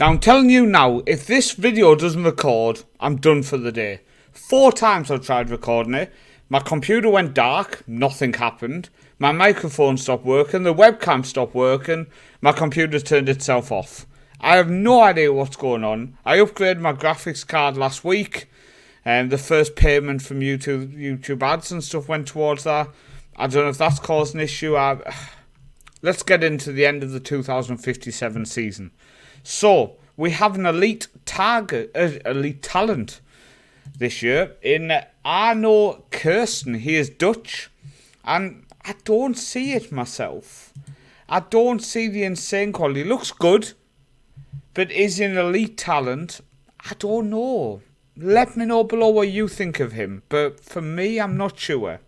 Now I'm telling you now, if this video doesn't record, I'm done for the day. 4 times I've tried recording it. My computer went dark, nothing happened. My microphone stopped working, the webcam stopped working, my computer turned itself off. I have no idea what's going on. I upgraded my graphics card last week, and the first payment from YouTube ads and stuff went towards that. I don't know if that's caused an issue. Let's get into the end of the 2057 season. So, we have an elite talent this year in Arno Kirsten. He is Dutch, and I don't see it myself. I don't see the insane quality. He looks good, but is he an elite talent? I don't know. Let me know below what you think of him, but for me, I'm not sure.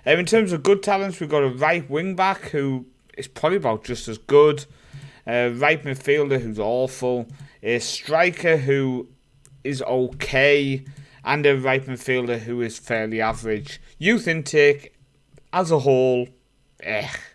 In terms of good talents, we've got a right wing back who is probably about just as good. Right midfielder who's awful, a striker who is okay, and a right midfielder who is fairly average. Youth intake as a whole,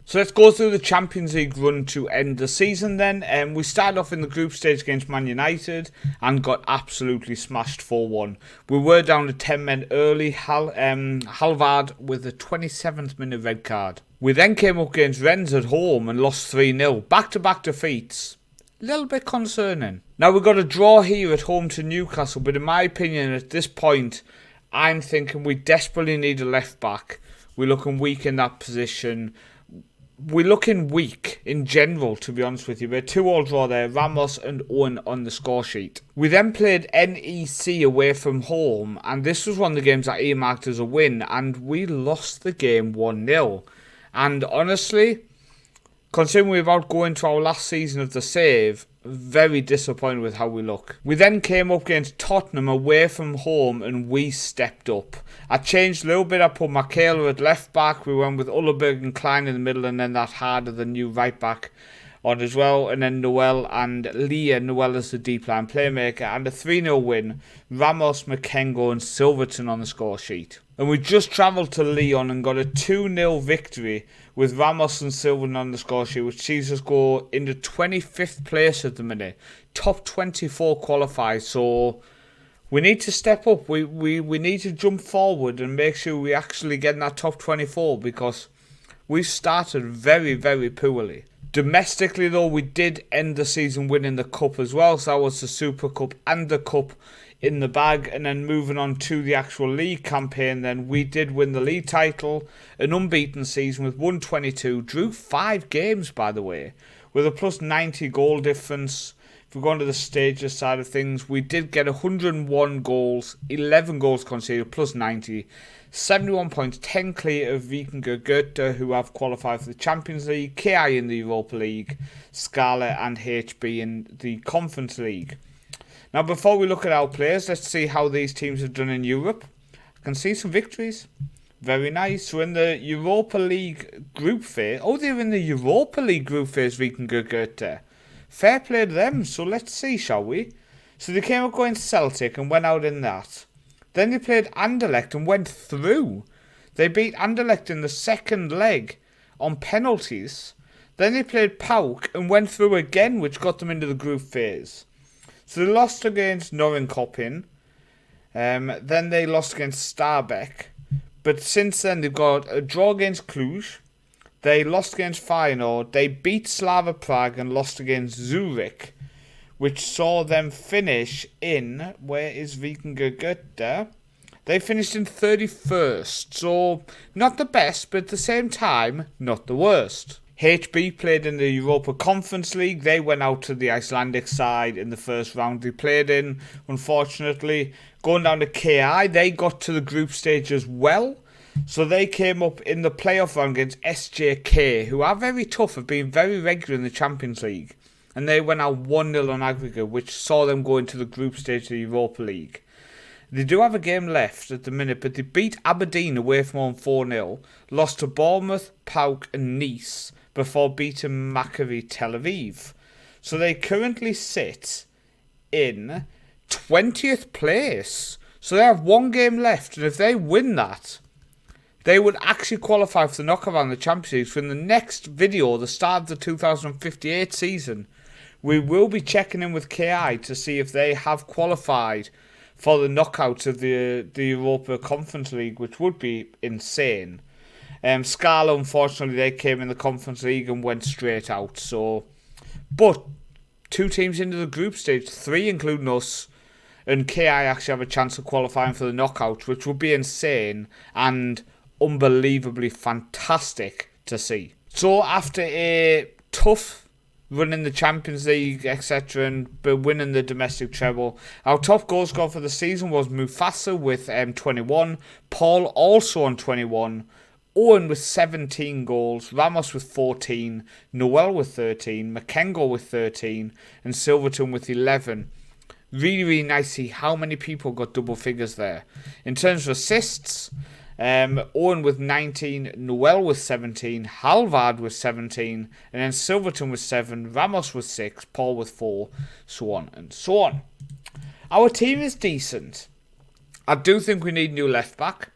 So let's go through the Champions League run to end the season then. We started off in the group stage against Man United and got absolutely smashed 4-1. We were down to 10 men early, Halvard with a 27th minute red card. We then came up against Rennes at home and lost 3-0. Back-to-back defeats. A little bit concerning. Now we've got a draw here at home to Newcastle, but in my opinion at this point, I'm thinking we desperately need a left back. We're looking weak in that position. We're looking weak in general, to be honest with you. We're 2-2 draw there, Ramos and Owen on the score sheet. We then played NEC away from home, and this was one of the games I earmarked as a win, and we lost the game 1-0. And honestly, considering we're about going to our last season of the save, very disappointed with how we look. We then came up against Tottenham away from home and we stepped up. I changed a little bit. I put Michaela at left back. We went with Ullerberg and Klein in the middle, and then that harder the new right back on as well. And then Noel and Leah. Noel is the deep line playmaker. And a 3-0 win. Ramos, McKengo and Silverton on the score sheet. And we just travelled to Lyon and got a 2-0 victory with Ramos and Silverton on the score sheet, which sees us go into 25th place at the minute. Top 24 qualified, so we need to step up. We need to jump forward and make sure we actually get in that top 24, because we started very, very poorly. Domestically, though, we did end the season winning the Cup as well, so that was the Super Cup and the Cup in the bag. And then moving on to the actual league campaign, then we did win the league title, an unbeaten season with 122, drew 5 games by the way, with a plus 90 goal difference. If we go on to the stages side of things, we did get 101 goals, 11 goals conceded, plus 90, 71 points, 10 clear of Vikingur Goethe, who have qualified for the Champions League, KI in the Europa League, Scala and HB in the Conference League. Now, before we look at our players, let's see how these teams have done in Europe. I can see some victories. Very nice. So in the Europa League group phase... Oh, they're in the Europa League group phase, Vikingur Goethe. Fair play to them. So let's see, shall we? So they came up going Celtic and went out in that. Then they played Anderlecht and went through. They beat Anderlecht in the second leg on penalties. Then they played PAOK and went through again, which got them into the group phase. So they lost against Norrköping, then they lost against Stabæk, but since then they've got a draw against Cluj, they lost against Feyenoord, they beat Slava Prague and lost against Zurich, which saw them finish in, where is Vikingur Goethe? They finished in 31st, so not the best, but at the same time, not the worst. HB played in the Europa Conference League. They went out to the Icelandic side in the first round they played in, unfortunately. Going down to KI, they got to the group stage as well. So they came up in the playoff round against SJK, who are very tough, have been very regular in the Champions League. And they went out 1-0 on aggregate, which saw them go into the group stage of the Europa League. They do have a game left at the minute, but they beat Aberdeen away from home 4-0, lost to Bournemouth, PAOK and Nice, before beating Maccabi Tel Aviv. So they currently sit in 20th place. So they have 1 game left, and if they win that, they would actually qualify for the knockout round of the Champions League. So in the next video, the start of the 2058 season, We will be checking in with KI to see if they have qualified for the knockouts of the Europa Conference League, which would be insane. Scala, unfortunately, they came in the Conference League and went straight out. But 2 teams into the group stage, 3 including us, and KI actually have a chance of qualifying for the knockouts, which would be insane and unbelievably fantastic to see. So after a tough run in the Champions League, etc., and winning the domestic treble, our top goal scorer for the season was Mufasa with 21, Paul also on 21, Owen with 17 goals, Ramos with 14, Noel with 13, McKengo with 13, and Silverton with 11. Really, really nice to see how many people got double figures there. In terms of assists, Owen with 19, Noel with 17, Halvard with 17, and then Silverton with 7, Ramos with 6, Paul with 4, so on and so on. Our team is decent. I do think we need new left back.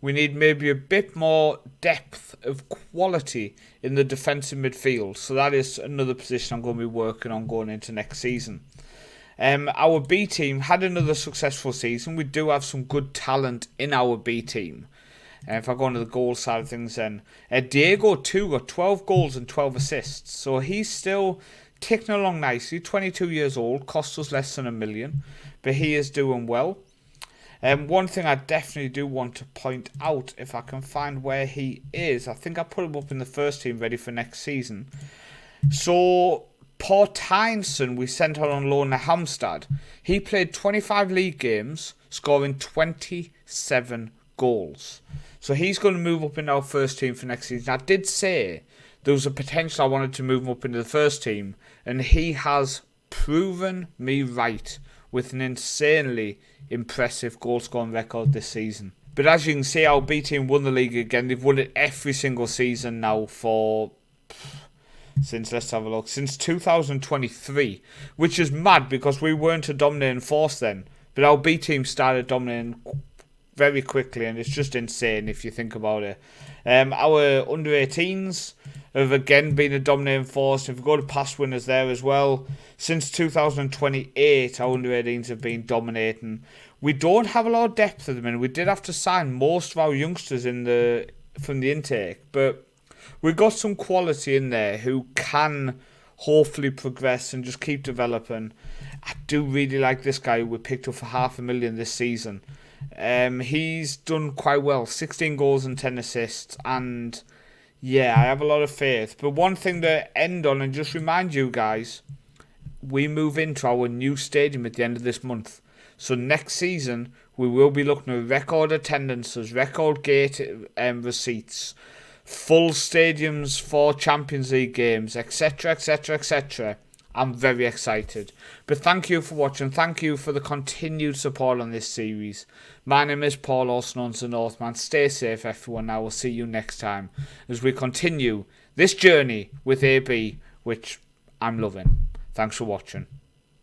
We need maybe a bit more depth of quality in the defensive midfield. So that is another position I'm going to be working on going into next season. Our B team had another successful season. We do have some good talent in our B team. If I go on to the goal side of things then, Diego too got 12 goals and 12 assists. So he's still ticking along nicely. 22 years old, cost us less than $1 million. But he is doing well. One thing I definitely do want to point out, if I can find where he is, I think I put him up in the first team ready for next season. So, Porteinson, we sent on loan to Halmstad. He played 25 league games, scoring 27 goals. So he's going to move up in our first team for next season. I did say there was a potential I wanted to move him up into the first team, and he has proven me right with an insanely impressive goal scoring record this season. But as you can see, our B team won the league again. They've won it every single season now since 2023, which is mad because we weren't a dominating force then, but our B team started dominating very quickly, and it's just insane if you think about it. Our under 18s have again been a dominating force. If we go to past winners there as well, since 2028 our under 18s have been dominating. We don't have a lot of depth at the minute. We did have to sign most of our youngsters from the intake, but we've got some quality in there who can hopefully progress and just keep developing. I do really like this guy who we picked up for $500,000 this season. He's done quite well, 16 goals and 10 assists, and yeah, I have a lot of faith. But one thing to end on and just remind you guys, we move into our new stadium at the end of this month. So next season, we will be looking at record attendances, record gate receipts, full stadiums for Champions League games, etc, etc, etc. I'm very excited. But thank you for watching. Thank you for the continued support on this series. My name is Paul, also known as the Northman. Stay safe, everyone. I will see you next time as we continue this journey with AB, which I'm loving. Thanks for watching.